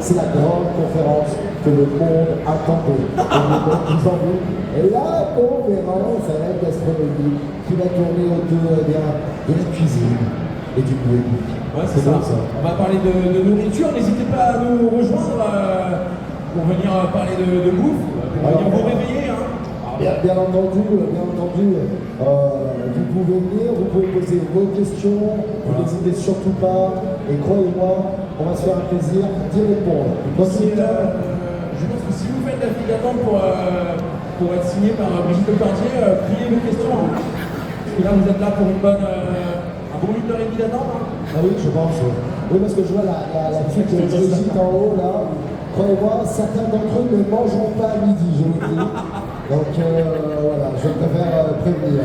C'est la grande conférence que le monde attendait. Et la conférence à la gastronomie qui va tourner autour de la cuisine et du goût. Ouais, c'est ça. On va parler de nourriture. N'hésitez pas à nous rejoindre pour venir parler de bouffe, pour venir vous réveiller. Hein. Bien entendu, vous pouvez venir, vous pouvez poser vos questions, vous n'hésitez surtout pas, et croyez-moi, on va se faire un plaisir d'y répondre. Je pense que si vous faites la file d'attente pour être signé par Brigitte Lecordier, pliez vos questions. Hein. Parce que là, vous êtes là pour un bon 8h30 d'attente. Hein. Ah oui, je pense. Oui, parce que je vois la petite Brigitte en haut, là. Croyez-moi, certains d'entre eux ne mangeront pas à midi, je vous le dis. Donc voilà, je préfère prévenir,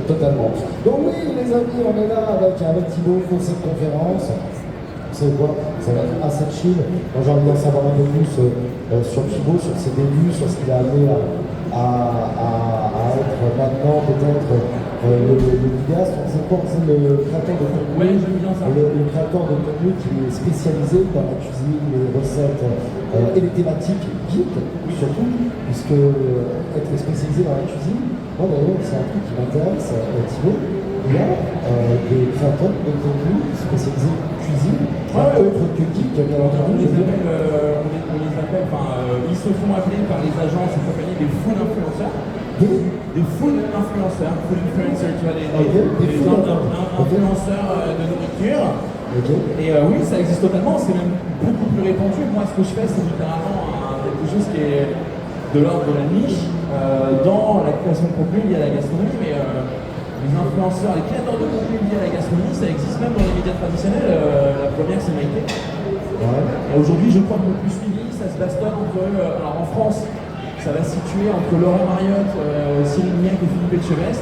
totalement. Donc oui, les amis, on est là avec Thibaut pour cette conférence. Vous savez quoi, ça va être assez chill. Moi j'ai envie d'en savoir un peu plus sur Thibaut, sur ses débuts, sur ce qu'il a amené à être maintenant peut-être le vidéaste. On sait quoi, c'est le créateur de contenu. Ouais, j'aime bien ça. Le créateur de contenu qui est spécialisé dans la cuisine, les recettes et les thématiques geek, surtout, puisque être spécialisé dans la cuisine, moi d'ailleurs c'est un truc qui m'intéresse, Thibaut. Il y a des créateurs de contenu spécialisés cuisine, autres que geek, bien entendu. On les appelle, ils se font appeler par les agences et compagnie des food influenceurs. Des food influenceurs, food influencers, tu vois, des influenceurs de nourriture. Et oui, ça existe totalement, c'est même beaucoup plus répandu. Moi, ce que je fais, c'est littéralement quelque chose qui est de l'ordre de la niche. Dans la création de contenu liée à la gastronomie, mais les influenceurs, les créateurs de contenu liés à la gastronomie, ça existe même dans les médias traditionnels. La première, c'est Maïté. Et aujourd'hui, je crois que le plus suivi, ça se bastonne entre alors en France, ça va se situer entre Laurent Mariotte, Cyril Lignac et Philippe Etchebest.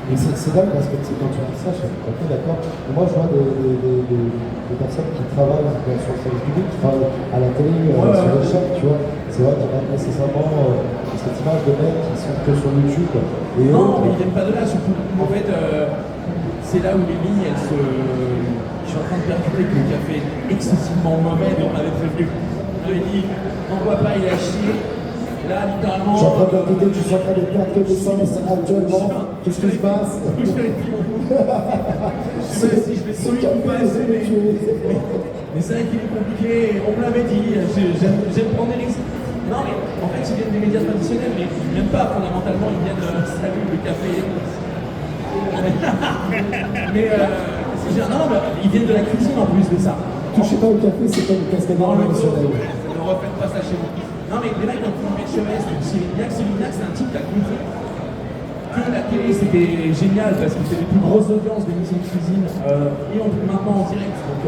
Et c'est dingue parce que quand tu dis ça, je suis ok, d'accord. Moi, je vois des personnes qui travaillent sur le service public, qui travaillent à la télé, sur les chaînes, tu vois. C'est vrai qu'il n'y a pas nécessairement cette image de mecs qui sont que sur YouTube. Et non, mais ils viennent pas de là, surtout. En fait, c'est là où les lignes, elles se. Je suis en train de percuter que le café est excessivement mauvais, mais on m'avait prévenu. On m'avait dit, n'envoie pas, il a chié. Là, littéralement. Je suis en train de t'inquiéter, tu suis en train de perdre que des sens actuellement. Qu'est-ce qui se passe? Je sais pas si je vais sauter ou pas, mais c'est vrai qu'il est compliqué. On me l'avait dit, j'aime prendre des risques. Non, mais en fait, ils viennent des médias traditionnels, mais ils viennent pas fondamentalement, ils viennent salut le café. mais non, mais ils viennent de la cuisine en plus de ça. Touchez pas au café, c'est comme le cascadeur émotionnel. Ne refaites pas ça chez vous. Non, mais les mecs ont Philippe Etchebest ou Cyril Lignac, c'est un type qui a compris que la télé c'était génial parce que c'est les plus grosses audiences d'émissions de cuisine et on peut maintenant en direct. Donc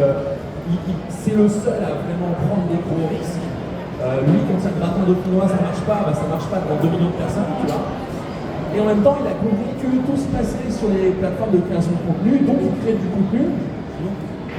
c'est le seul à vraiment prendre des gros risques. Lui, comme ça, le gratin dauphinois ça marche pas devant 2 millions de personnes, tu vois. Et en même temps, il a compris que tout se passait sur les plateformes de création de contenu, donc il crée du contenu. Donc,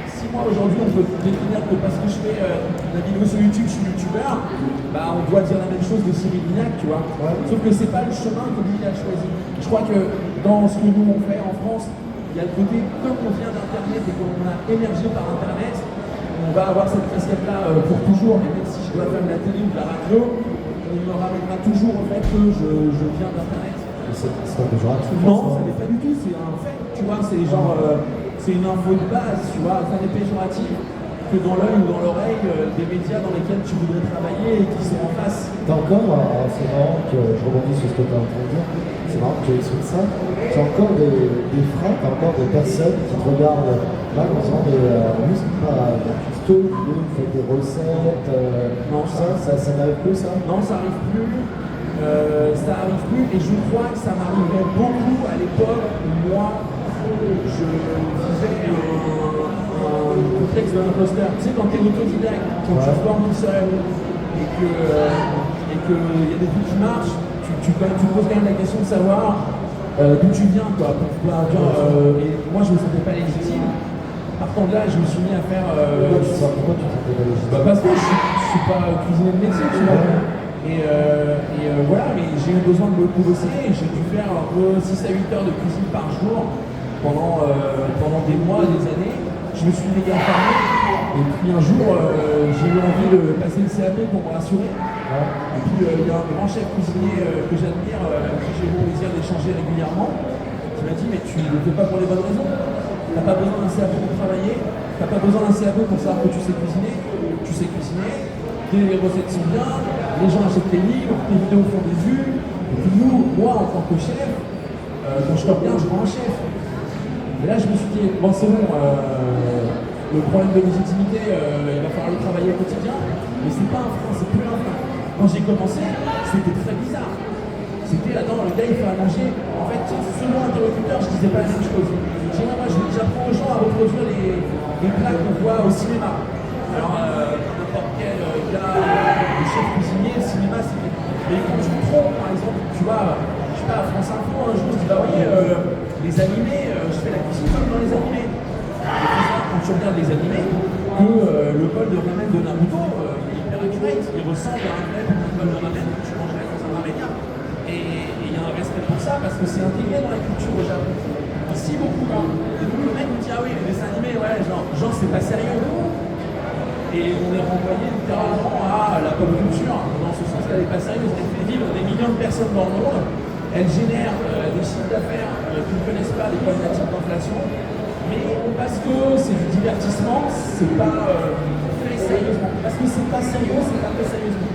si moi aujourd'hui on peut définir que parce que je fais la vidéo sur YouTube, je suis youtubeur, bah on doit dire la même chose de Cyril Lignac, tu vois. Sauf que c'est pas le chemin que lui il a choisi. Je crois que dans ce que nous on fait en France, il y a le côté, comme on vient d'internet et qu'on a émergé par internet, on va avoir cette casquette-là pour toujours, et même si je dois faire de la télé ou de la radio, on me ramènera toujours au fait que je viens d'internet. C'est pas péjoratif. Non, ça n'est pas du tout, c'est un fait, tu vois, c'est genre, c'est une info de base, tu vois, ça n'est péjoratif que dans l'œil ou dans l'oreille des médias dans lesquels tu voudrais travailler et qui sont en face. T'as encore, c'est marrant que je rebondis sur ce que tu es en train de dire, c'est marrant que tu expliques ça, tu as encore des freins, tu as encore des personnes qui te regardent là en disant mais c'est pas la cuistot, vous faites des recettes, non, ça n'arrive plus ça? Non, ça arrive plus. Ça arrive plus et je crois que ça m'arrivait beaucoup à l'époque où moi je vivais un complexe de l'imposteur. Tu sais, quand t'es autodidacte, quand tu formes tout seul et que y a des trucs qui marchent, tu poses quand même la question de savoir d'où tu viens, quoi. Et moi je me sentais pas légitime. Partant de là, je me suis mis à faire. Pourquoi tu te sentais pas légitime? Parce que je suis pas cuisinier de métier, tu vois. Et voilà, mais j'ai eu besoin de me bosser et j'ai dû faire 6 à 8 heures de cuisine par jour pendant des mois, des années. Je me suis méga formé. Et Et puis un jour, j'ai eu envie de passer le CAP pour me rassurer. Et puis il y a un grand chef cuisinier que j'admire, avec qui j'ai eu le plaisir d'échanger régulièrement, qui m'a dit mais tu ne le fais pas pour les bonnes raisons. Tu n'as pas besoin d'un CAP pour travailler, tu n'as pas besoin d'un CAP pour savoir que tu sais cuisiner, tes recettes sont bien, les gens achètent tes livres, tes vidéos font des vues. Et puis nous, moi en tant que chef, quand je t'en bien, je rends un chef. Et là je me suis dit, bon c'est bon, le problème de légitimité, il va falloir le travailler au quotidien, mais c'est pas un frein, c'est plus un frein. Quand j'ai commencé, c'était très bizarre. C'était, attends, le gars il fait à manger. En fait, selon l'interlocuteur, je disais pas la même chose. Moi, j'apprends aux gens à reproduire les plats qu'on voit au cinéma. Alors, n'importe quel gars, le chef cuisinier, le cinéma, c'est. Mais quand je me trompe, par exemple, tu vois, je sais pas, à France Info, un jour, je dis, bah oui, les animés, je fais la cuisine comme dans les animés. Quand tu regardes les animés, que le bol de ramen de Naruto, il est hyper accurate, il ressemble à un vrai bol de ramen que tu mangerais dans un ramenien. Et il y a un respect pour ça parce que c'est intégré dans la culture au Japon. Ici, beaucoup moins. Et donc le mec me dit, ah oui, les dessins animés, ouais, genre c'est pas sérieux. Et on est renvoyé littéralement à la pop culture. Dans ce sens, elle n'est pas sérieuse. Elle fait vivre des millions de personnes dans le monde. Elle génère des chiffres d'affaires qui ne connaissent pas les problématiques d'inflation. Mais parce que c'est du divertissement, c'est pas fait sérieusement. Parce que c'est pas sérieux, c'est pas fait sérieusement.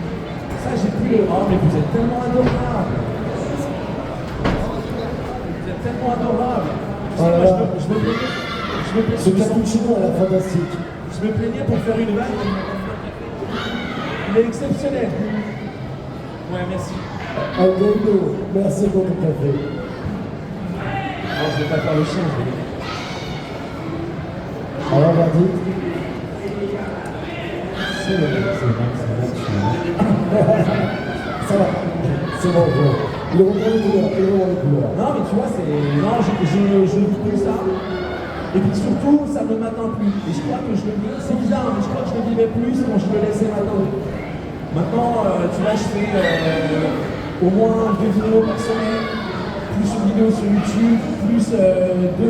Ça, j'ai plus le. Oh, mais vous êtes tellement adorable! Vous êtes tellement adorable! Voilà. Je me plaignais. Ce cappuccino à la fantastique. Je me plaignais pour faire une vague. Il est exceptionnel. Ouais, merci. Aldo, merci pour ton café. Non, je vais pas faire le chien, je vais le. Alors, verdict. C'est bon. Ça va, c'est bon, il reprend les couleurs, Non, mais tu vois, c'est. Non, je vis plus ça. Et puis surtout, ça ne m'atteint plus. Et je crois que je le vis. C'est bizarre, mais je crois que je le vivais plus quand je le laissais m'atteindre. Maintenant, tu vois, je fais au moins 2 vidéos par semaine, plus une vidéo sur YouTube, plus 2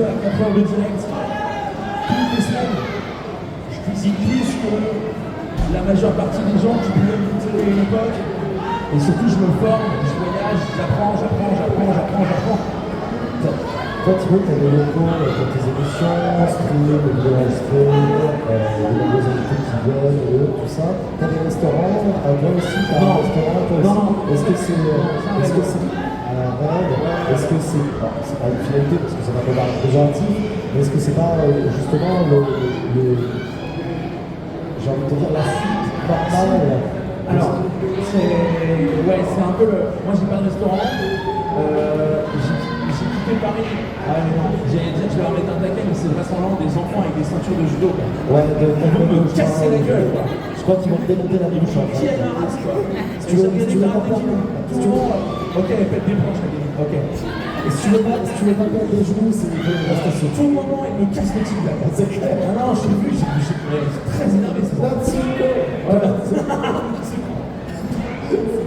à 4 heures de direct. Toutes les semaines. Je cuisine plus que la majeure partie des gens qui pouvaient m'écouter à une époque. Et surtout, je me forme, je voyage, j'apprends. Toi, Thibaut, tu as des locaux pour tes émissions, stream, vidéos enregistrées, des nombreux invités qui viennent, tout ça. Tu as des restaurants, toi aussi, tu as un restaurant, toi aussi. Non. Est-ce que c'est à la règle, est-ce que c'est pas une finalité parce que ça va pas péjoratif, mais est-ce que c'est pas justement j'ai envie de te dire la suite normale? Alors, c'est un peu le. Moi, j'ai pas de restaurant. J'ai quitté Paris. Ah, mais non, j'allais dire que je vais leur mettre un taquet, mais c'est vraisemblablement des enfants avec des ceintures de judo. Quoi. Ouais, Ils vont me casser la gueule. Quoi. Je crois qu'ils vont te démonter la bouche. Qui est la race, quoi. Si tu veux pas perdre, Ok, pète des planches, la gamine. Ok. et si tu veux pas perdre des genoux, c'est une prestation. Tout le moment, il me casse le type là. C'est clair. Ah non, je l'ai vu, c'est très énervé, c'est ça. Voilà.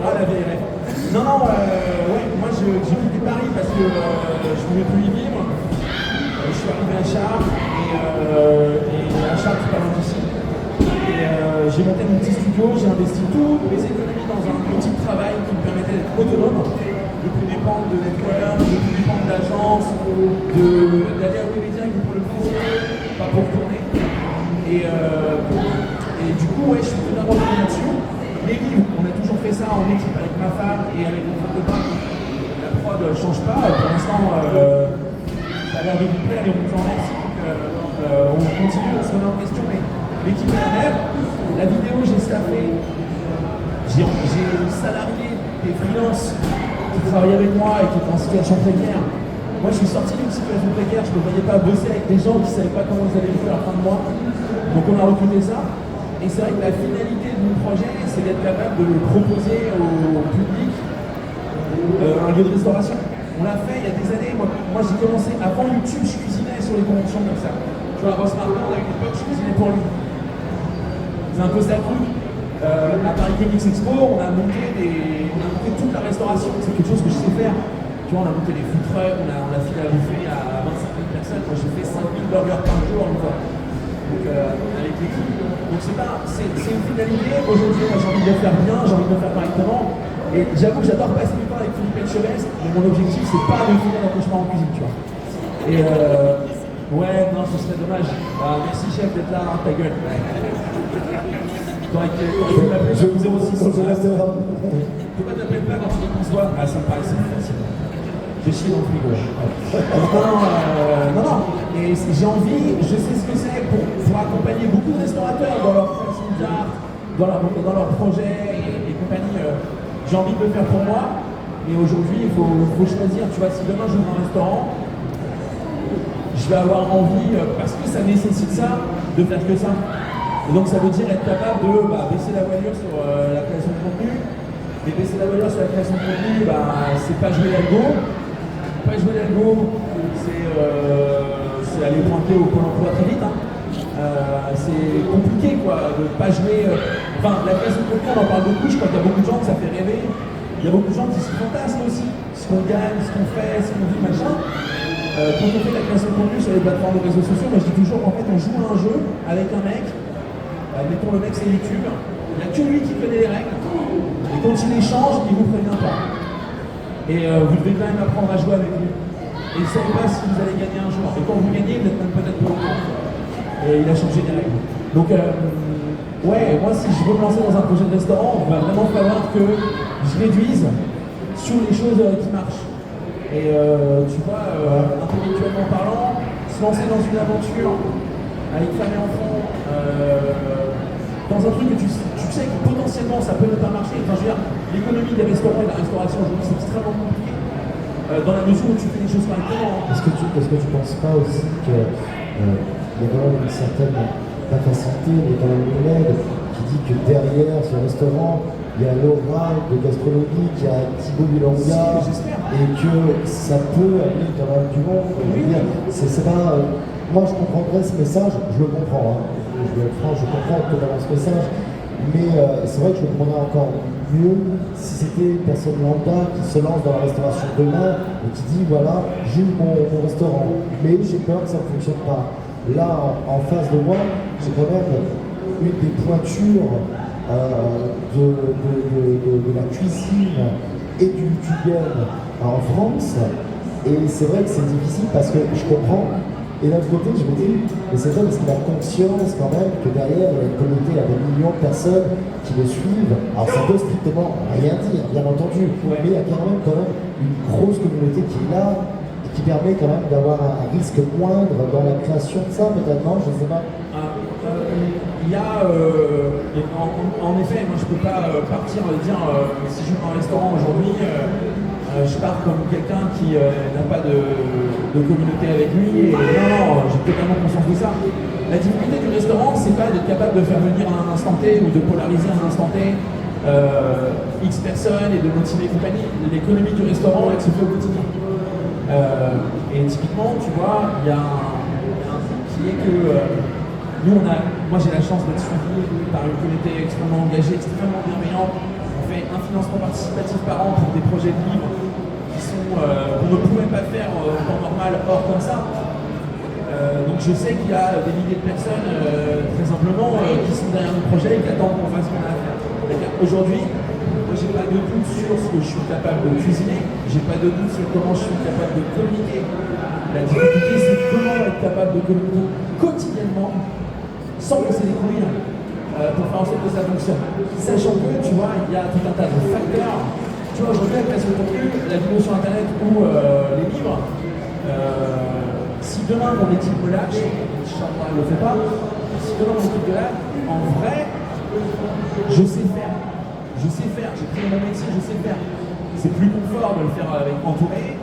Ah, la vieille rêve. Non, ouais, moi j'ai quitté Paris parce que je voulais plus y vivre. Je suis arrivé à Chartres et à Chartres, c'est pas loin d'ici. Et j'ai monté mon petit studio, j'ai investi toutes mes économies dans un petit travail qui me permettait d'être autonome, de plus dépendre de network, de plus dépendre d'agence, d'aller à Webédia pour le plaisir, pas pour tourner. Et du coup, ouais, je suis tout d'abord revenu là-dessus. Les livres, on a toujours fait ça en équipe avec ma femme et avec mon photographe. La prod ne change pas. Pour l'instant, ça a l'air de vous plaire et on vous en remercie. On continue à se remettre en question, mais l'équipe est la même. La vidéo, j'ai staffé. J'ai salarié des freelances qui travaillaient avec moi et qui étaient en situation précaire. Moi, je suis sorti d'une situation précaire, je ne me voyais pas bosser avec des gens qui ne savaient pas comment ils allaient faire à la fin de mois. Donc, on a recruté ça. Et c'est vrai que la finalité de mon projet, c'est d'être capable de le proposer au public un lieu de restauration. On l'a fait il y a des années. Moi j'ai commencé avant YouTube, je cuisinais sur les conventions comme ça. Tu vois, Ross Martin, à une époque, je cuisinais pour lui. C'est un peu ça le truc. À Paris Comics Expo, on a monté toute la restauration. C'est quelque chose que je sais faire. Tu vois, on a monté les food trucks, on a filé à bouffer à 25 000 personnes. Moi j'ai fait 5 000 burgers par jour une fois. avec l'équipe. Donc c'est une finalité. Aujourd'hui, moi j'ai envie de le faire bien, j'ai envie de le faire correctement. Et j'avoue que j'adore passer du temps avec Philippe Etchebest, mais mon objectif c'est pas de finir un cauchemar en cuisine, tu vois. Et ouais, non, ce serait dommage. Merci chef d'être là, hein, ta gueule. T'aurais pu m'appeler sur le 06 sur le restaurant. Pourquoi t'appelles pas quand tu veux qu'on se voit? Ah, ça me paraît facile. J'ai chié dans le frigo. Non. Et j'ai envie, je sais ce que c'est pour accompagner beaucoup de restaurateurs dans leur façon d'art, dans leur projet et compagnie. J'ai envie de le faire pour moi, mais aujourd'hui, il faut choisir. Tu vois, si demain je vais dans un restaurant, je vais avoir envie, parce que ça nécessite ça, de faire que ça. Et donc ça veut dire être capable de baisser la voilure sur la création de contenu. Et baisser la voilure sur la création de contenu, c'est pas jouer l'algo. Pas jouer l'algo, c'est aller pointer au Pôle emploi très vite. Hein. C'est compliqué quoi, de pas jouer. La création de contenu, on en parle beaucoup, je crois qu'il y a beaucoup de gens que ça fait rêver. Il y a beaucoup de gens qui se fantasment aussi. Ce qu'on gagne, ce qu'on fait, ce qu'on vit, machin. Quand on fait la création de contenu sur les plateformes de réseaux sociaux, moi je dis toujours qu'en fait on joue à un jeu avec un mec. Mettons le mec c'est YouTube, il n'y a que lui qui connaît les règles, et quand il les change, il vous prévient pas. Et vous devez quand même apprendre à jouer avec lui. Et il ne savez pas si vous allez gagner un jour. Et quand vous gagnez, vous êtes même peut-être pas au courant. Et il a changé les règles. Donc ouais, moi si je veux me lancer dans un projet de restaurant, il va vraiment falloir que je réduise sur les choses qui marchent. Et tu vois, intellectuellement parlant, se lancer dans une aventure avec femme et enfant, dans un truc que tu sais que potentiellement ça peut ne pas marcher. Enfin, je veux dire, l'économie des restaurants et de la restauration aujourd'hui c'est extrêmement compliqué. Dans la mesure où tu fais les choses correctement. Est-ce que tu penses pas aussi qu'il y a quand même une certaine facilité, mais quand même une aide qui dit que derrière ce restaurant, il y a l'oral de gastronomie, qu'il y a Thibaut Bilonga, et que ça peut amener quand même du monde. C'est pas. Moi, je comprendrais ce message, je le comprends. Hein. Je vais être franc, je comprends totalement ce message, mais c'est vrai que je le comprendrais encore mieux si c'était une personne lambda qui se lance dans la restauration demain et qui dit voilà, j'ai mon restaurant, mais j'ai peur que ça ne fonctionne pas. Là, en face de moi, j'ai quand même une des pointures de la cuisine et du youtubeur en France, et c'est vrai que c'est difficile parce que je comprends. Et d'un autre côté, je me dis, mais c'est vrai parce qu'il a conscience quand même que derrière, il y a une communauté, il y a des millions de personnes qui le suivent. Alors ça peut strictement rien dire, bien entendu, mais il y a quand même une grosse communauté qui est là et qui permet quand même d'avoir un risque moindre dans la création de ça, peut-être, non, je ne sais pas. Il y a, en effet, moi je peux pas partir et dire si je vais dans un restaurant aujourd'hui, je pars comme quelqu'un qui n'a pas de communauté avec lui. Et non, j'ai totalement conscience de ça. La difficulté du restaurant, c'est pas d'être capable de faire venir à un instant T ou de polariser à un instant T X personnes et de motiver compagnie. L'économie du restaurant, elle se fait au quotidien. Et typiquement, tu vois, il y a un truc qui est que moi j'ai la chance d'être suivi par une communauté extrêmement engagée, extrêmement bienveillante. On fait un financement participatif par an pour des projets de livres qu'on ne pouvait pas faire en temps normal, hors comme ça. Donc je sais qu'il y a des milliers de personnes, très simplement, qui sont derrière nos projets et qui attendent qu'on fasse ce qu'on a à faire. Aujourd'hui, moi j'ai pas de doute sur ce que je suis capable de cuisiner, j'ai pas de doute sur comment je suis capable de communiquer. La difficulté c'est comment être capable de communiquer quotidiennement sans casser les couilles pour faire en sorte que ça fonctionne. Sachant que, tu vois, il y a tout un tas de facteurs. Tu vois, aujourd'hui, avec la contenu, la vidéo sur internet ou les livres, si demain mon équipe me lâche, Inch'Allah ne le fait pas, si demain mon équipe me lâche, en vrai, je sais faire. Je sais faire, j'ai pris mon métier, je sais faire. C'est plus confort de le faire avec entouré,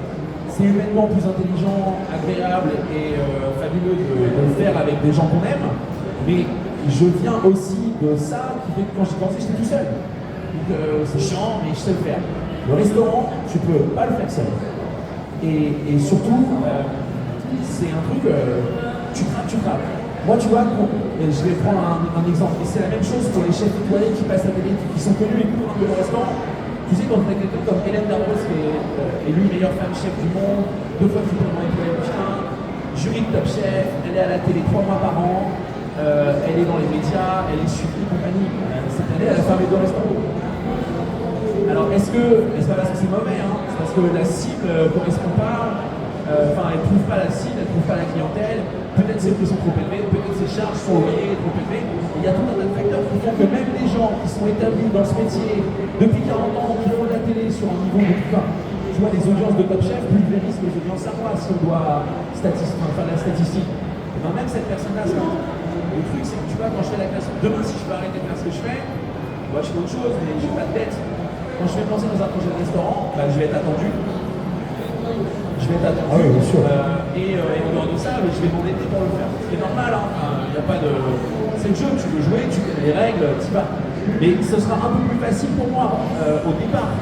c'est humainement plus intelligent, agréable et fabuleux de le faire avec des gens qu'on aime, mais je viens aussi de ça qui fait que quand j'ai commencé, j'étais tout seul. Donc c'est chiant, mais je sais le faire. Le restaurant, tu peux pas le faire seul. Et surtout, c'est un truc, tu craques. Moi, tu vois, je vais prendre un exemple, et c'est la même chose pour les chefs étoilés qui passent à la télé, qui sont connus et qui ouvrent un peu de restaurant. Tu sais, quand tu as quelqu'un comme Hélène Darroze, qui est élue meilleure femme chef du monde, 2 fois triplement étoilée Michelin, jury de Top Chef, elle est à la télé 3 mois par an, elle est dans les médias, elle est suivie, compagnie. Cette année, elle a fermé 2 restaurants. Alors, est-ce pas parce que c'est mauvais, hein, c'est parce que la cible ne correspond pas, elle ne trouve pas la cible, elle ne trouve pas la clientèle, peut-être ses prix sont trop élevés, peut-être ses charges sont loyers trop élevées. Il y a tout un tas de facteurs qui font que même les gens qui sont établis dans ce métier depuis 40 ans, qui font de la télé sur un niveau de tu vois, les audiences de Top Chef pulvérisent les audiences à moi si on doit faire la statistique. Et ben même cette personne-là, le truc, c'est que tu vois, quand je fais la classe, demain, si je peux arrêter de faire ce que je fais, moi, je fais autre chose, mais je n'ai pas de dette. Quand je vais me lancer dans un projet de restaurant, je vais être attendu. Ah oui, bien sûr. Et en dehors de ça, je vais m'endetter pour le faire. C'est normal, hein. Y a pas de... C'est le jeu, tu veux jouer, tu connais les règles, tu y vas. Mais ce sera un peu plus facile pour moi au départ.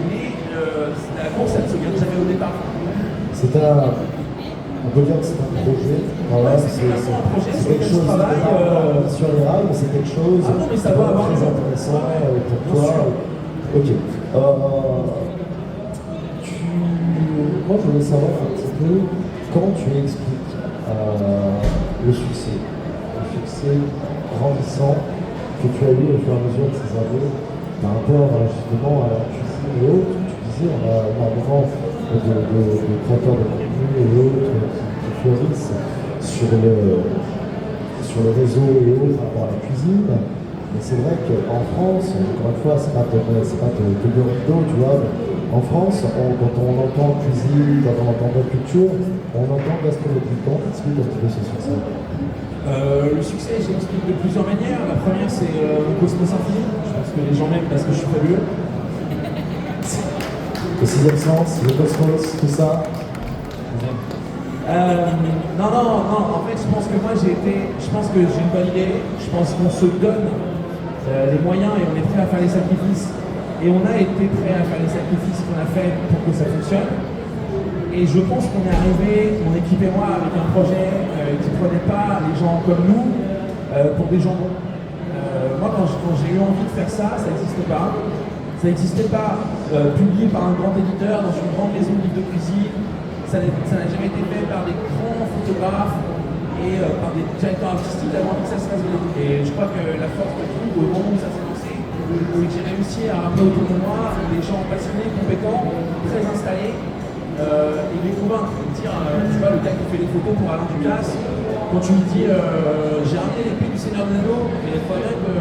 Mais la course, elle ne se gagne jamais au départ. On peut dire que c'est un projet. Voilà, c'est quelque chose qui est sur les rails, mais c'est quelque chose mais ça va avoir très intéressant pour toi. Ok. Moi, je voulais savoir un petit peu comment tu expliques le succès grandissant que tu as eu au fur et à mesure de ces années par rapport justement à la cuisine et autres. Tu disais, on a énormément de créateurs de contenu et autres qui fleurissent sur le réseau et autres par rapport à la cuisine. Mais c'est vrai qu'en France, encore une fois, c'est pas de rideau, tu vois. En France, quand on entend cuisine, quand on entend la culture, on entend gastronomie. Comment t'expliques un petit peu ce succès? Le succès, je l'explique de plusieurs manières. La première, c'est le cosmos infini. Je pense que les gens m'aiment parce que je suis fabuleux. Le 6e sens, le cosmos, tout ça. Non, en fait, je pense que moi je pense que j'ai une bonne idée. Je pense qu'on se donne les moyens et on est prêt à faire les sacrifices. Et on a été prêt à faire les sacrifices qu'on a fait pour que ça fonctionne. Et je pense qu'on est arrivé, mon équipe et moi, avec un projet qui ne prenait pas les gens comme nous pour des gens bons. Moi, quand j'ai eu envie de faire ça, ça n'existait pas. Ça n'existait pas publié par un grand éditeur dans une grande maison de livres de cuisine. Ça n'a jamais été fait par des grands photographes et par des directeurs artistiques avant que ça se fasse. Et je crois que la force de tout, au moment où ça s'est lancé, c'est que j'ai réussi à ramener autour de moi des gens passionnés, compétents, très installés, et les convaincre. Dire, tu vois, le gars qui fait les photos pour Alain Ducasse, quand tu lui dis j'ai ramené l'épée du Seigneur des Anneaux, et il faudrait que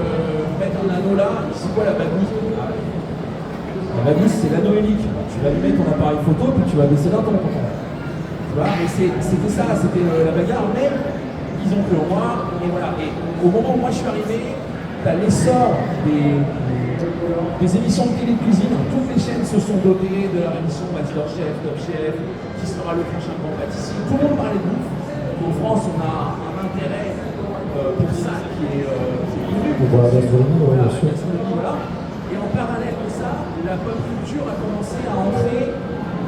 mettre un anneau là, c'est quoi la bagouille? La bagouille, c'est l'anneau unique. Tu vas lui mettre ton appareil photo, puis tu vas baisser d'un ton. Tu vois, mais c'était ça, c'était la bagarre, mais ils ont cru en moi, et voilà. Et au moment où moi je suis arrivé, tu as l'essor des émissions de télé-cuisine. Toutes les chaînes se sont dotées de leur émission MasterChef, Top Chef, qui sera le prochain grand pâtissier. Tout le monde parlait de bouffe. En France, on a un intérêt pour ça qui est connu. Pour la gastronomie, oui, bien sûr. Voilà. Et en parallèle de ça, la pop culture a commencé à entrer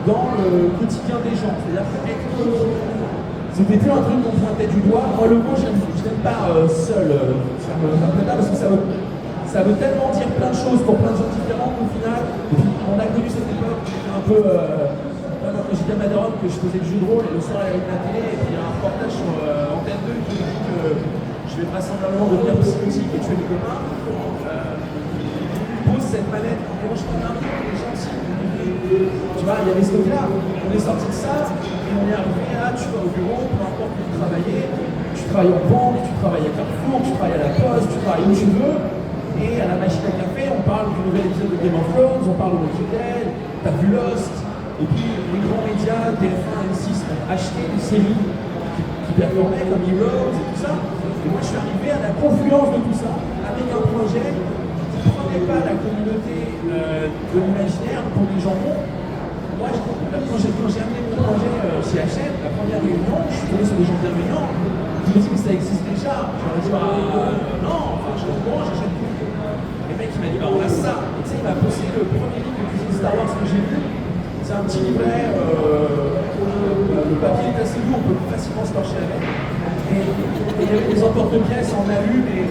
dans le quotidien des gens. C'est-à-dire que c'était plus un truc qu'on pointait du doigt. Moi, le mot, je n'aime pas seul faire le parce que ça veut tellement dire plein de choses pour plein de gens différents qu'au final, et puis on a connu cette époque un peu quand j'étais à Maderon, que je faisais du jeu de rôle et le soir il y avait la télé et puis il y a un reportage sur Antenne 2 qui dit que je vais vraisemblablement devenir psychotique et tuer mes copains. Pose cette manette, et moi je prends un peu les gens aussi. Tu vois, il y avait ce truc-là, on est sorti de ça et on est arrivé à tu vas au bureau, peu importe où tu travaillais, tu travailles en banque, tu travailles à Carrefour, tu travailles à la Poste, tu travailles où tu veux. Et à la machine à café, on parle du nouvel épisode de Game of Thrones, on parle de Walking Dead, t'as vu Lost, et puis les grands médias, TF1, M6, ont acheté des séries qui performaient comme Heroes et tout ça. Et moi je suis arrivé à la confluence de tout ça, avec un projet qui ne prenait pas la communauté de l'imaginaire pour des gens bons. Moi, quand j'ai amené mon projet chez HM, la première réunion, je suis tombé sur des gens bienveillants. Je me dis que ça existe déjà. Je leur ai dit, non, enfin, je comprends, j'achète tout. Le mec, il m'a dit, on a ça. Et tu sais, il m'a posé le premier livre de cuisine Star Wars que j'ai vu. C'est un petit livret, le papier est assez lourd, on peut facilement se torcher avec. Et il y avait des emporte-pièces en alu, mais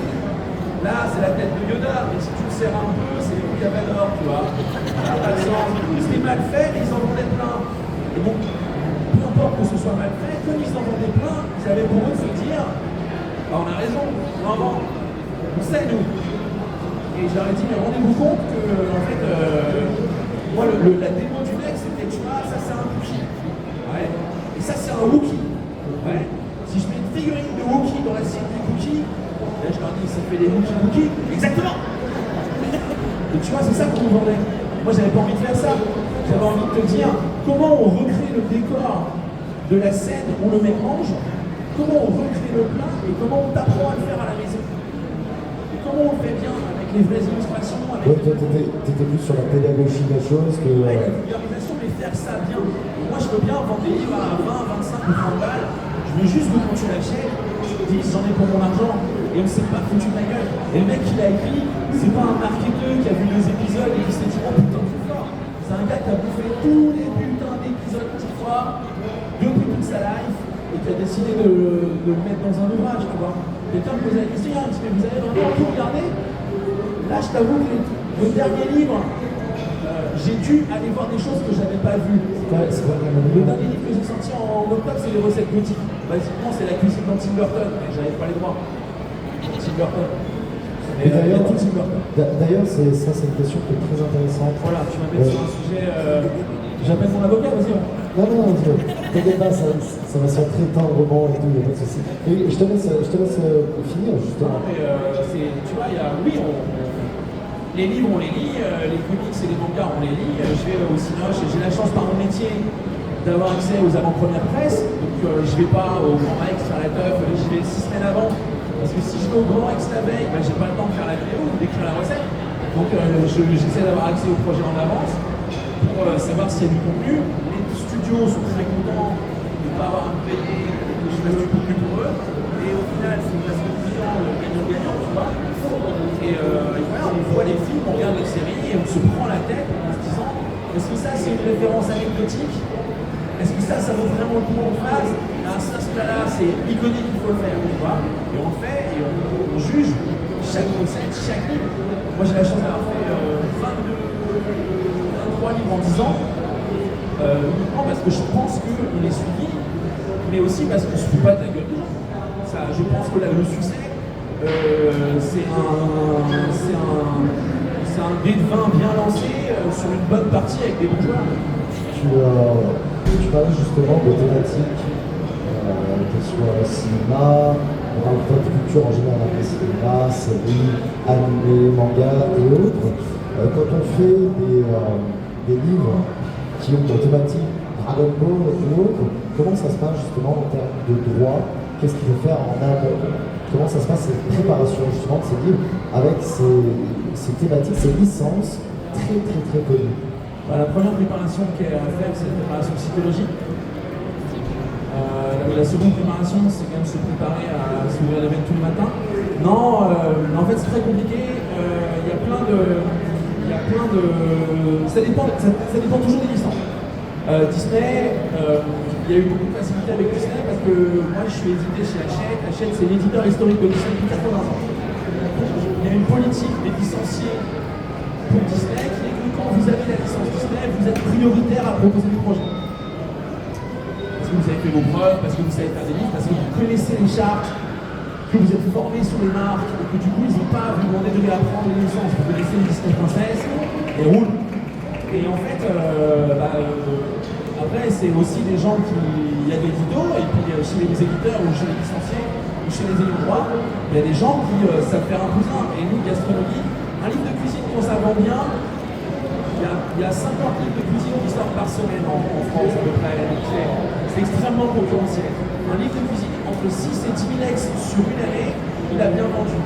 là, c'est la tête de Yoda, mais si tu le serres un peu, c'est les couilles à Vador, tu vois. Ça n'a pas de sens. C'était mal fait, mais ils en vendaient plein. Et donc, peu importe que ce soit mal fait, comme ils en vendaient plein, ils avaient pour eux de se dire, Ah, on a raison, vraiment, on sait nous. Et je leur ai dit, mais rendez-vous compte que, en fait, moi, la démo du mec, c'était, tu vois, ça c'est un Wookie. Ouais. Et ça c'est un Wookie. Ouais. Si je mets une figurine de Wookie dans l'assiette du Wookie, là je leur dis, ça fait des Wookie. Exactement. Et tu vois, c'est ça qu'on nous vendait. Moi, j'avais pas envie de faire ça. J'avais envie de te dire comment on recrée le décor de la scène où le mec mange, comment on recrée le plat et comment on t'apprend à le faire à la maison. Et comment on le fait bien avec les vraies illustrations. Avec Ouais, toi, t'étais plus sur la pédagogie de la chose que. la vulgarisation, mais faire ça bien. Et moi, je veux bien vendre des livres à 20, 25 ou 30 balles. Je veux juste que quand tu l'achètes, tu te dises j'en ai pour mon argent. Et on s'est pas foutu de la gueule. Et le mec qui l'a écrit, c'est pas un marketeur qui a vu 2 épisodes et qui s'est dit oh putain, c'est fort. C'est un gars qui a bouffé tous les putains d'épisodes 10 fois depuis toute sa life et qui a décidé de le mettre dans un ouvrage, tu vois. Quelqu'un me posait la question, il me dit mais vous avez vraiment tout regardé? Là, je t'avoue que le dernier livre, j'ai dû aller voir des choses que je n'avais pas vues. Le dernier livre que j'ai sorti en octobre, c'est les recettes gothiques. Basiquement, c'est la cuisine dans Tim Burton, mais j'avais pas les droits. Tim Burton. Et d'ailleurs, tout Tim Burton. D'ailleurs, c'est une question qui est très intéressante. Voilà, tu m'appelles sur un sujet. J'appelle mon avocat, vas-y. Non, t'inquiète pas, ça va se faire très tendrement et tout, il n'y a pas de souci. Et je te laisse finir, justement. Non, mais tu vois, les livres, on les lit, les comics et les mangas, on les lit. Je vais au Cinoche et j'ai la chance par mon métier d'avoir accès aux avant-premières presse. Donc je vais pas au Grand Rex faire la teuf, j'y vais 6 semaines avant. Parce que si je vais au Grand Rex la veille, j'ai pas le temps de faire la vidéo ou d'écrire la recette. Donc j'essaie d'avoir accès au projet en avance pour savoir s'il y a du contenu. Les studios sont très contents de ne pas avoir à me payer, que je fasse du contenu pour eux. Et au final, c'est une place de client gagnant-gagnant, tu vois. Et voilà, on voit les films, on regarde les séries et on se prend la tête en se disant est-ce que ça c'est une référence anecdotique? Est-ce que ça vaut vraiment le coup en phase? À ce cas-là, c'est iconique, il faut le faire, tu vois. Et on le fait et on juge chaque recette, chaque livre. Moi j'ai la chance d'avoir fait 23 livres en 10 ans, uniquement parce que je pense qu'on est suivi, mais aussi parce qu'on se fout pas de la gueule. Ça, je pense que le succès, c'est un dé de vin bien lancé sur une bonne partie avec des bons joueurs. Tu parlais justement de thématiques, que ce soit cinéma, on parle de culture en général, cinéma, séries, animés, mangas et autres. Quand on fait des livres qui ont des thématiques Dragon Ball et autres, comment ça se passe justement en termes de droit? Qu'est-ce qu'il faut faire en amont? Comment ça se passe cette préparation justement de ces livres avec ces thématiques, ces licences très connues? La première préparation qu'il y a à faire, c'est la préparation psychologique. La seconde préparation, c'est quand même se préparer à s'ouvrir les veines tous les matins. Non, en fait, c'est très compliqué. Il y a plein de. Ça dépend toujours des licences. Disney, il y a eu beaucoup de facilité avec Disney parce que moi, je suis édité chez Hachette. Hachette, c'est l'éditeur historique de Disney depuis 80 ans. Il y a une politique des licenciés pour Disney qui est que quand vous avez la licence Disney, vous êtes prioritaire à proposer des projets. Parce que vous avez fait vos preuves, parce que vous savez faire des livres, parce que vous connaissez les chartes, que vous êtes formé sur les marques, et que du coup ils n'ont pas à vous demander de réapprendre les licences. Vous connaissez les Disney princesses et roule. Et en fait, après c'est aussi des gens qui. Il y a des vidéos, et puis chez les éditeurs ou chez les licenciés, ou chez les ayants droit, il y a des gens qui savent faire un cousin. Et nous, gastronomie, un livre de cuisine, quand ça vend bien, il y a 50 livres de cuisine qui sortent par semaine en France à peu près. C'est extrêmement concurrentiel. Un livre de cuisine entre 6 et 10 000 ex sur une année, il a bien vendu.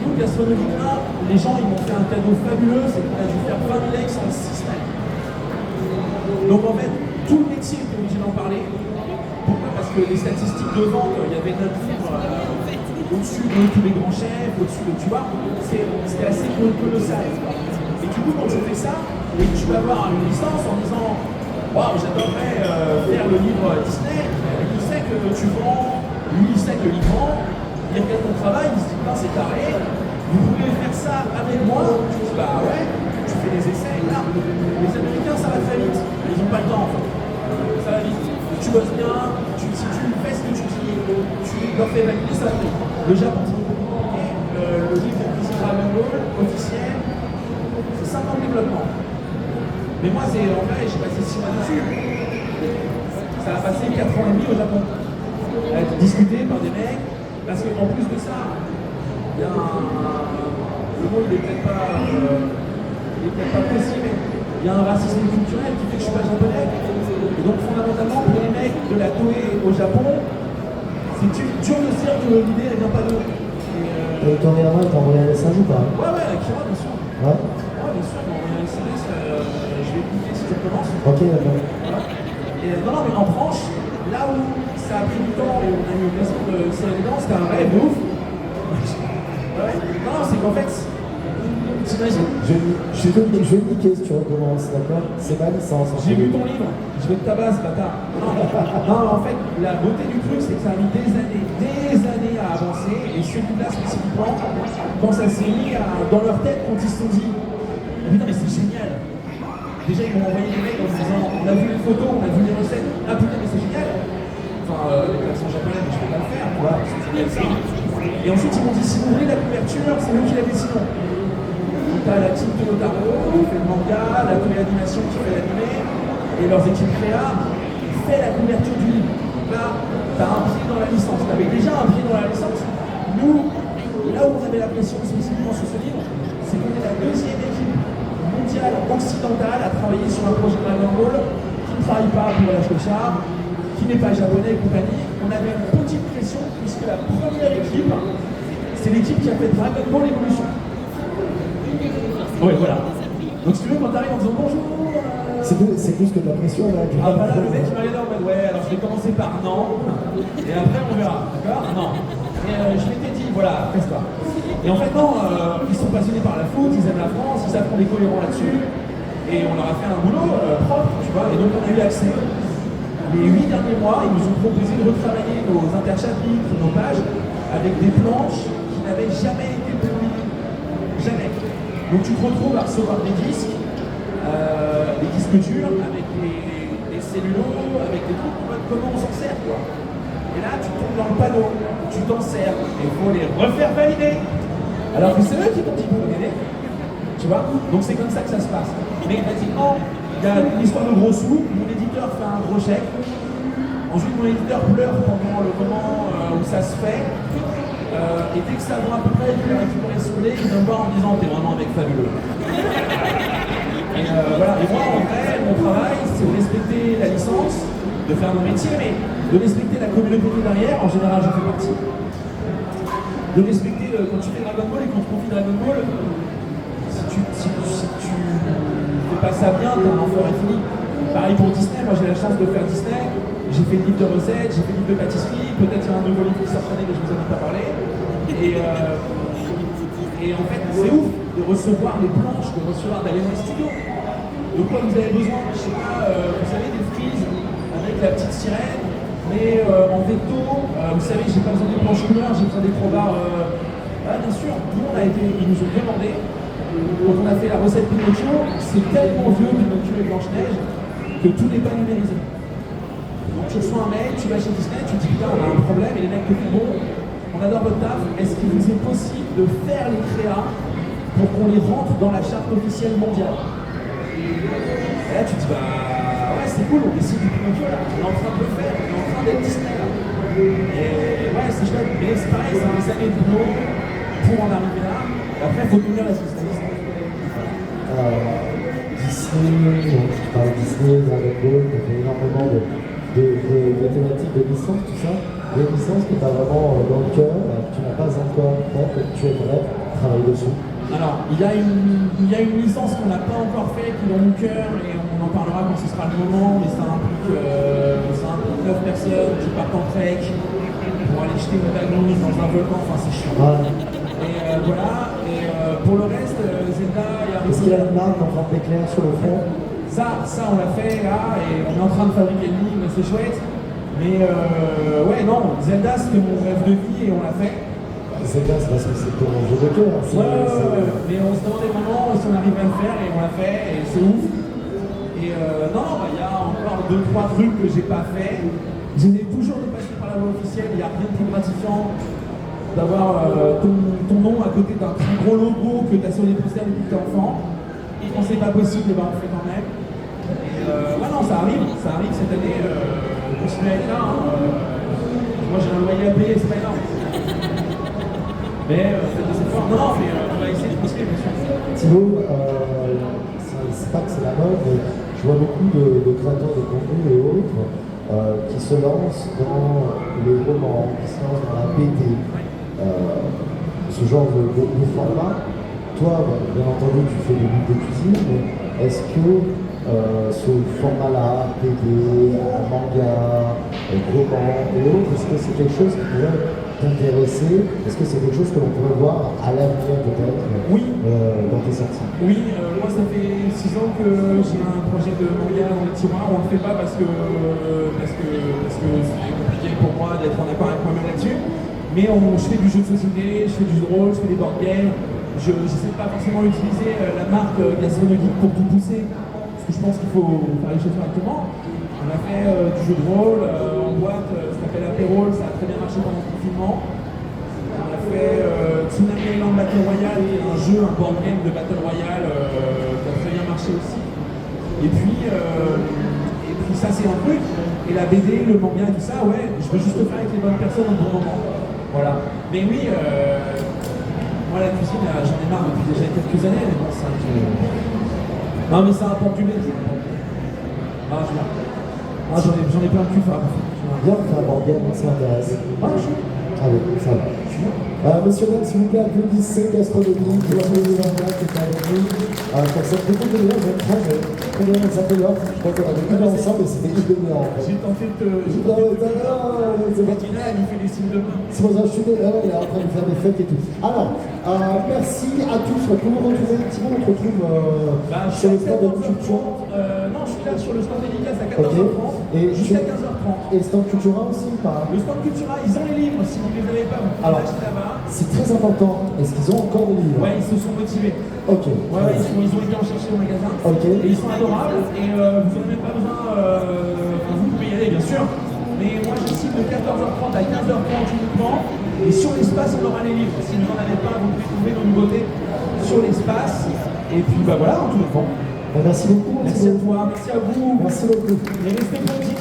Nous, gastronomie, les gens ils m'ont fait un cadeau fabuleux, c'est qu'on a dû faire 20 000 ex en 6 semaines. Donc en fait, tout le métier est obligé d'en parler. Pourquoi? Parce que les statistiques de vente, il y avait 9 livres au-dessus de tous les grands chefs, au-dessus de, tu vois, c'était assez colossal. Et du coup, quand tu fais ça, et que tu vas avoir une licence en disant waouh, j'adorerais faire le livre Disney, il sait que tu vends, lui il sait que il vend, il regarde ton travail, il se dit putain c'est carré, vous pouvez faire ça avec moi, tu dis bah ouais, tu fais des essais, et là, les Américains ça va très vite, ils n'ont pas le temps en fait, ça va vite, tu bosses bien, si tu fais ce que tu dis, tu leur fais valider, ça va vite. le Japon. Et le livre de cuisine Dragon Ball officiel, c'est 5 ans de développement. Mais moi, en vrai, j'ai passé 6 mois dessus. Ça a passé 4 ans et demi au Japon. À être discuté par des mecs, parce qu'en plus de ça, il y a le monde n'est peut-être pas précis, mais il y a un racisme culturel qui fait que je ne suis pas japonais. Et donc fondamentalement, pour les mecs de la Toei au Japon, c'est dur de se dire que l'idée ne vient pas d'eux. Et Toriyama, t'as envoyé un message ou pas? Ouais, Akira, bien sûr. Ouais. Ouais, bien sûr, on a un SMS, je vais écouter si ça commence. Ok, d'accord. Voilà. Et non, mais en France, là où ça a pris du temps et on a eu l'occasion de serrer les dents, c'était un rêve de ouf. Ouais. Non, c'est qu'en fait, t'imagines. Je vais niquer si tu recommences, d'accord? C'est ma licence. J'ai lu ton livre, je vais te tabasser, bâtard. Non, en fait, la beauté du truc, c'est que ça a mis des années à avancer, et celui-là spécifiquement, quand ça s'est mis dans leur tête, quand ils se sont dit, ah, putain, mais c'est génial. Déjà, ils m'ont envoyé des mecs en se disant, on a vu les photos, on a vu les recettes, ah putain, mais c'est génial. Enfin, les accents japonais, mais je peux pas le faire, voilà, c'est génial, ça. Et ensuite, ils m'ont dit, si vous voulez la couverture, c'est nous qui la dessinons. Donc, t'as la team Toyotaro qui fait le manga, la Toei Animation qui fait l'animé, et leurs équipes créa, qui fait la couverture du livre. Donc là, t'as un pied dans la licence. T'avais déjà un pied dans la licence. Nous, là où on avait la pression spécifiquement sur ce livre, c'est qu'on est la deuxième équipe mondiale occidentale à travailler sur un projet Dragon Ball qui ne travaille pas pour la Shueisha, qui n'est pas japonais et compagnie. On avait une petite pression puisque la première équipe, c'est l'équipe qui a fait Dragon Ball Evolution. Ouais, voilà. Donc si tu veux, quand t'arrives en disant bonjour... C'est plus que de la pression, là. Ah bah là, le mec, il m'a regardé en mode, ouais, alors je vais commencer par non, et après on verra, d'accord? Non. Et je m'étais dit, voilà, fais ça. Et en fait, non, ils sont passionnés par la foot, ils aiment la France, ils savent qu'on est cohérents là-dessus, et on leur a fait un boulot propre, tu vois, et donc on a eu accès. Les 8 derniers mois, ils nous ont proposé de retravailler nos interchapitres, nos pages, avec des planches qui n'avaient jamais été publiées. Jamais. Donc tu te retrouves à recevoir des disques durs, avec des cellulos, avec des trucs, comment on s'en sert, quoi. Et là, tu tombes dans le panneau, tu t'en sers, et il faut les refaire valider. Alors que c'est eux qui t'ont dit pour aider, tu vois. Donc c'est comme ça que ça se passe. Mais basiquement, il y a une histoire de gros sous, mon éditeur fait un gros chèque, ensuite mon éditeur pleure pendant le moment où ça se fait, et dès que ça va à peu près, il a récupéré son lait, il vient me voir en me disant t'es vraiment un mec fabuleux. Et voilà, et moi en vrai, mon travail, c'est de respecter la licence, de faire mon métier, mais de respecter la communauté derrière, en général j'en fais partie. De respecter, quand tu fais Dragon Ball et qu'on te confie Dragon Ball, si tu fais pas ça bien, t'as un enfer infini. Pareil pour Disney, moi j'ai la chance de faire Disney, j'ai fait le livre de recettes, j'ai fait le livre de pâtisserie, peut-être il y a un nouveau livre qui sortirait mais je vous en ai pas parlé. Et en fait, c'est ouf de recevoir les planches, d'aller dans les studios. De quoi vous avez besoin? Je sais pas, vous savez, des frises avec la petite sirène, mais en vecto. Vous savez, j'ai pas besoin des planches couleurs, j'ai besoin des crowbars. Bien sûr, nous ils nous ont demandé, quand on a fait la recette Pinocchio, c'est tellement vieux Pinocchio et Blanche-Neige que tout n'est pas numérisé. Donc tu reçois un mail, tu vas chez Disney, tu te dis putain, on a un problème, et les mecs te disent bon, on adore votre taf, est-ce qu'il vous est possible de faire les créas pour qu'on les rentre dans la charte officielle mondiale? Et là tu te dis bah ouais c'est cool, on décide du Pinocchio là, on est en train de le faire, on est en train d'être Disney là. Et ouais c'est chouette, mais c'est pareil, c'est des années de boulot pour en arriver là, et après il faut tenir la système. Disney, donc tu parles Disney, Dragon Ball, tu fait énormément de thématiques, de licences, tout ça. Des licences que tu as vraiment dans le cœur, que tu n'as pas encore fait, que tu aimerais travailler dessus. Alors, il y a une licence qu'on n'a pas encore fait, qui est dans mon cœur, et on en parlera quand ce sera le moment, mais ça implique 9 personnes qui partent en trek pour aller jeter une bagnole dans un volcan, enfin c'est chiant. Ouais. Et voilà, et pour le reste, Zelda, il y a... Est-ce qu'il y a une marque en train d'éclair sur le front? Ça on l'a fait là, et on est en train de fabriquer le livre, c'est chouette. Mais ouais, non, Zelda c'était mon rêve de vie et on l'a fait. Zelda, c'est parce que c'est ton jeu de cœur. Ouais, mais on se demandait vraiment si on arrivait à le faire et on l'a fait et c'est ouf. Et non, il y a encore 2-3 trucs que j'ai pas fait. J'essaie toujours de passer par la voie officielle, il n'y a rien de plus gratifiant d'avoir ton nom à côté d'un très gros logo que tu as sur les posters depuis que tu es enfant. Et quand c'est pas possible, eh ben, on le fait quand même. Et ouais, non, ça arrive cette année. Continuez à être là. Hein. Moi j'ai un loyer à payer, c'est pas énorme. Mais faites des efforts. Non, mais on va essayer de poster, bien sûr. Thibaut, c'est pas que c'est la mode, mais je vois beaucoup de créateurs de contenu et autres qui se lancent dans les romans, qui se lancent dans la BD, ce genre de format. Toi, bien entendu, tu fais des livres de cuisine, mais est-ce que ce format-là, BD, manga, roman et autres, est-ce que c'est quelque chose qui pourrait t'intéresser? Est-ce que c'est quelque chose que l'on pourrait voir à l'avenir peut-être dans tes sorties? Oui, moi ça fait 6 ans que j'ai un projet de manga dans les tiroirs. On ne le fait pas parce que c'est compliqué pour moi d'être en accord avec moi-même là-dessus. Mais je fais du jeu de société, je fais du jeu de rôle, je fais des board games. Je n'essaie pas forcément d'utiliser la marque gastronomique pour tout pousser, parce que je pense qu'il faut faire les choses correctement. On a fait du jeu de rôle en boîte, ça s'appelle Apérol, ça a très bien marché pendant le confinement. On a fait Tsunami Island Battle Royale, qui est un jeu, un board game de Battle Royale qui a très bien marché aussi. Et puis ça c'est un truc. Et la BD, le manga et tout ça, ouais, je veux juste le faire avec les bonnes personnes au bon moment. Voilà. Mais oui, moi la cuisine, j'en ai marre depuis déjà quelques années, mais bon, ça. Non mais ça apporte du plaisir. Ah, je j'en ai plein de cul, ça. Bien, on fait un board game, ça m'intéresse. Allez, ça va. Monsieur Nel, s'il vous plaît, applaudissez gastronomie, qui va vous qui est avec nous. Pour cette petite demi-heure, je crois que elle s'appelle l'offre. Je crois qu'on avait vu ensemble et c'était une demi-heure en fait. J'ai tenté de te. C'est bon. Bettina, elle nous fait des signes de main. C'est pour ça que je suis il est en train de faire des fêtes et tout. Alors, merci à tous. Pour vous retrouver, Thibaut, on te retrouve sur le stand de Culture. Non, je suis là sur le stand dédicace à 14h30 jusqu'à 15h30. Et stand Cultura aussi ou pas? Le stand Cultura, ils ont les livres, si vous ne les avez pas, vous pouvez acheter là-bas. C'est très important. Est-ce qu'ils ont encore des livres? Ouais, ils se sont motivés. Ok. Ouais, ils ont été en chercher au magasin. Ok. Et ils sont adorables. Et vous n'avez même pas besoin. Vous pouvez y aller, bien sûr. Mais moi, je cite de 14h30 à 15h30 uniquement. Et sur l'espace, on aura les livres. Si vous n'en avez pas, vous pouvez trouver nos nouveautés sur l'espace. Et puis, bah voilà, en tout cas. Merci beaucoup. Merci à toi, merci à vous. Merci beaucoup. Et restez pour le dîner.